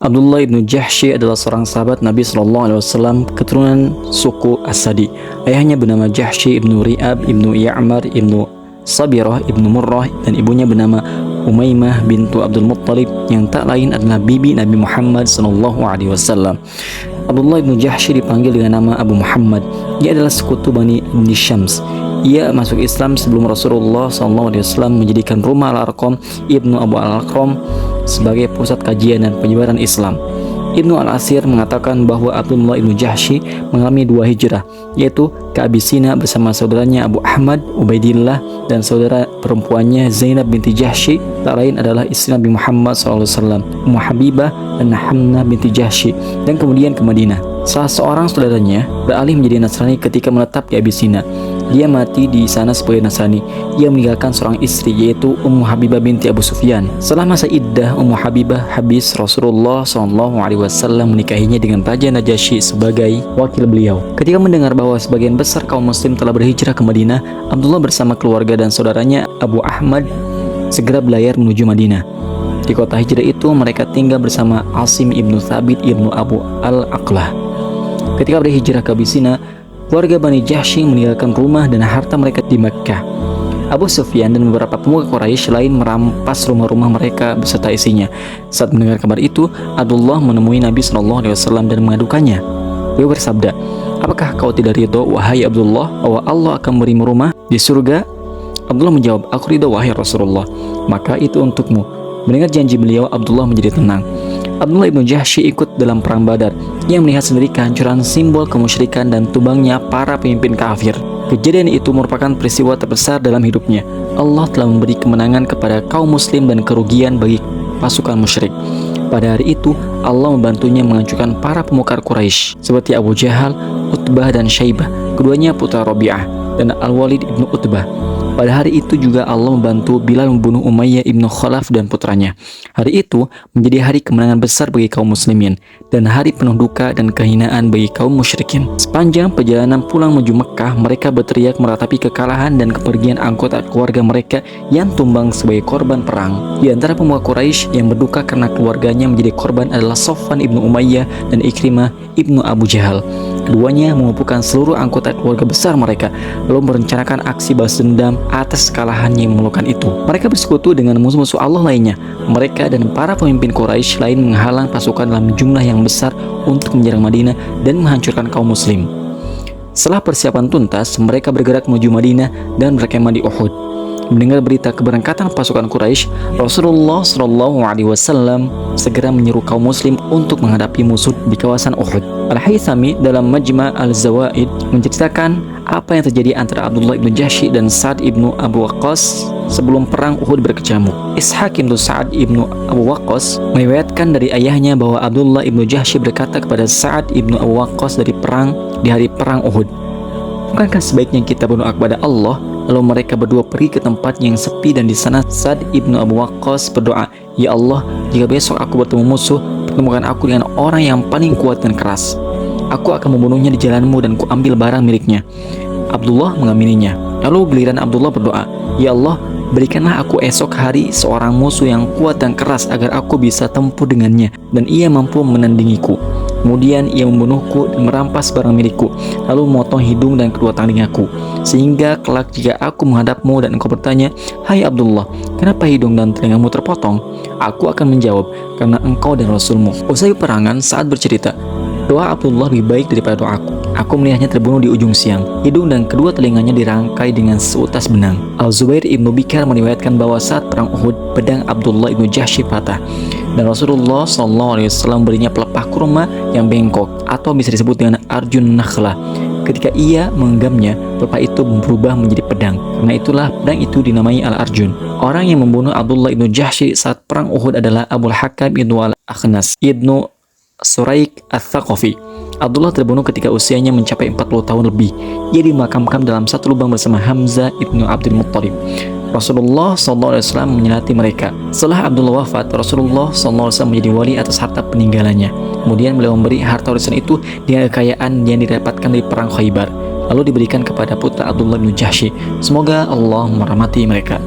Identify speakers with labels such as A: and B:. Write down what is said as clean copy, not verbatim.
A: Abdullah ibnu Jahsy adalah seorang sahabat Nabi SAW keturunan suku Asadi. Ayahnya bernama Jahsy ibnu Ri'ab ibnu Ya'mar ibnu Sabirah ibnu Murrah, dan ibunya bernama Umaymah bintu Abdul Muttalib yang tak lain adalah bibi Nabi Muhammad SAW. Abdullah ibnu Jahsy dipanggil dengan nama Abu Muhammad. Ia adalah sekutu Bani Abdi Syams. Ia masuk Islam sebelum Rasulullah SAW menjadikan rumah Al-Arqam ibnu Abu Al-Arqam sebagai pusat kajian dan penyebaran Islam. Ibnu Al-Asir mengatakan bahwa Abdullah ibnu Jahsy mengalami 2 hijrah, yaitu ke Abyssinia bersama saudaranya Abu Ahmad Ubaidillah dan saudara perempuannya Zainab binti Jahsy, tak lain adalah istri Nabi Muhammad SAW, Ummu Habibah dan Hamnah binti Jahsy, dan kemudian ke Madinah. Salah seorang saudaranya beralih menjadi Nasrani ketika menetap di Abyssinia. Dia mati di sana sebagai Nasrani. Ia meninggalkan seorang istri, yaitu Ummu Habibah binti Abu Sufyan. Setelah masa iddah Ummu Habibah habis, Rasulullah SAW menikahinya dengan Raja Najasyi sebagai wakil beliau. Ketika mendengar bahwa sebagian besar kaum muslim telah berhijrah ke Madinah, Abdullah bersama keluarga dan saudaranya Abu Ahmad segera berlayar menuju Madinah. Di kota hijrah itu mereka tinggal bersama Asim ibnu Thabit ibnu Abu Al-Aqlah. Ketika berhijrah ke Abyssinia, keluarga Bani Jahsy meninggalkan rumah dan harta mereka di Mekkah. Abu Sufyan dan beberapa pemuka Quraisy lain merampas rumah-rumah mereka beserta isinya. Saat mendengar kabar itu, Abdullah menemui Nabi SAW dan mengadukannya. Beliau bersabda, "Apakah kau tidak ridho, wahai Abdullah, bahwa Allah akan memberimu rumah di surga?" Abdullah menjawab, "Aku ridho, wahai Rasulullah." "Maka itu untukmu." Mendengar janji beliau, Abdullah menjadi tenang. Abdullah ibnu Jahsy ikut dalam perang Badar. Ia melihat sendiri kehancuran simbol kemusyrikan dan tumbangnya para pemimpin kafir. Kejadian itu merupakan peristiwa terbesar dalam hidupnya. Allah telah memberi kemenangan kepada kaum muslim dan kerugian bagi pasukan musyrik. Pada hari itu, Allah membantunya menghancurkan para pemuka Quraisy seperti Abu Jahal, Utbah dan Syaibah, keduanya putra Rabi'ah, dan Al-Walid ibnu Utbah. Pada hari itu juga Allah membantu Bilal membunuh Umayyah ibnu Khalaf dan putranya. Hari itu menjadi hari kemenangan besar bagi kaum muslimin dan hari penuh duka dan kehinaan bagi kaum musyrikin. Sepanjang perjalanan pulang menuju Mekkah, mereka berteriak meratapi kekalahan dan kepergian anggota keluarga mereka yang tumbang sebagai korban perang. Di antara pemuka Quraisy yang berduka karena keluarganya menjadi korban adalah Safwan ibnu Umayyah dan Ikrimah ibnu Abu Jahal. Keduanya mengumpulkan seluruh anggota keluarga besar mereka, lalu merencanakan aksi balas dendam atas kekalahan yang memalukan itu. Mereka bersekutu dengan musuh-musuh Allah lainnya. Mereka dan para pemimpin Quraisy lain menghalang pasukan dalam jumlah yang besar untuk menyerang Madinah dan menghancurkan kaum muslim. Setelah persiapan tuntas, mereka bergerak menuju Madinah dan berkemah di Uhud. Mendengar berita keberangkatan pasukan Quraisy, Rasulullah SAW segera menyeru kaum muslim untuk menghadapi musuh di kawasan Uhud. Al-Haythami dalam Majma' al-Zawaid menceritakan apa yang terjadi antara Abdullah ibnu Jahsy dan Sa'ad ibnu Abu Waqqas sebelum perang Uhud berkecamuk. Ishaq ibnu Sa'ad ibnu Abu Waqqas meriwayatkan dari ayahnya bahwa Abdullah ibnu Jahsy berkata kepada Sa'ad ibnu Abu Waqqas di hari perang Uhud, "Bukankah sebaiknya kita berdoa kepada Allah?" Lalu mereka berdua pergi ke tempat yang sepi dan di sana Sa'ad ibnu Abu Waqqas berdoa, "Ya Allah, jika besok aku bertemu musuh, pertemukan aku dengan orang yang paling kuat dan keras. Aku akan membunuhnya di jalanmu dan kuambil barang miliknya." Abdullah mengamininya. Lalu giliran Abdullah berdoa, "Ya Allah, berikanlah aku esok hari seorang musuh yang kuat dan keras agar aku bisa tempuh dengannya dan ia mampu menandingiku." Kemudian ia membunuhku dan merampas barang milikku, lalu memotong hidung dan kedua telingaku, sehingga kelak jika aku menghadapmu dan engkau bertanya, 'Hai Abdullah, kenapa hidung dan telingamu terpotong?' Aku akan menjawab, 'Karena engkau dan Rasulmu.'" Usai peperangan, Sa'ad bercerita, "Doa Abdullah lebih baik daripada doaku. Aku melihatnya terbunuh di ujung siang. Hidung dan kedua telinganya dirangkai dengan seutas benang." Al-Zubair ibnu Bikar meriwayatkan bahwa saat perang Uhud, pedang Abdullah ibnu Jahsy patah dan Rasulullah SAW berinya pelepah kurma yang bengkok atau bisa disebut dengan Arjun Nakhlah. Ketika ia menggenggamnya, pelepah itu berubah menjadi pedang. Karena itulah pedang itu dinamai Al-Arjun. Orang yang membunuh Abdullah ibnu Jahsy saat perang Uhud adalah Abul Hakam ibnu Al-Akhnas ibnu Suraik Ats-Tsaqafi. Abdullah terbunuh ketika usianya mencapai 40 tahun lebih. Ia dimakamkan dalam satu lubang bersama Hamzah ibnu Abdul Muttalib. Rasulullah SAW menyelati mereka. Setelah Abdullah wafat, Rasulullah SAW menjadi wali atas harta peninggalannya. Kemudian beliau memberi harta warisan itu dengan kekayaan yang didapatkan dari perang Khaybar, lalu diberikan kepada putra Abdullah bin Jahsy. Semoga Allah merahmati mereka.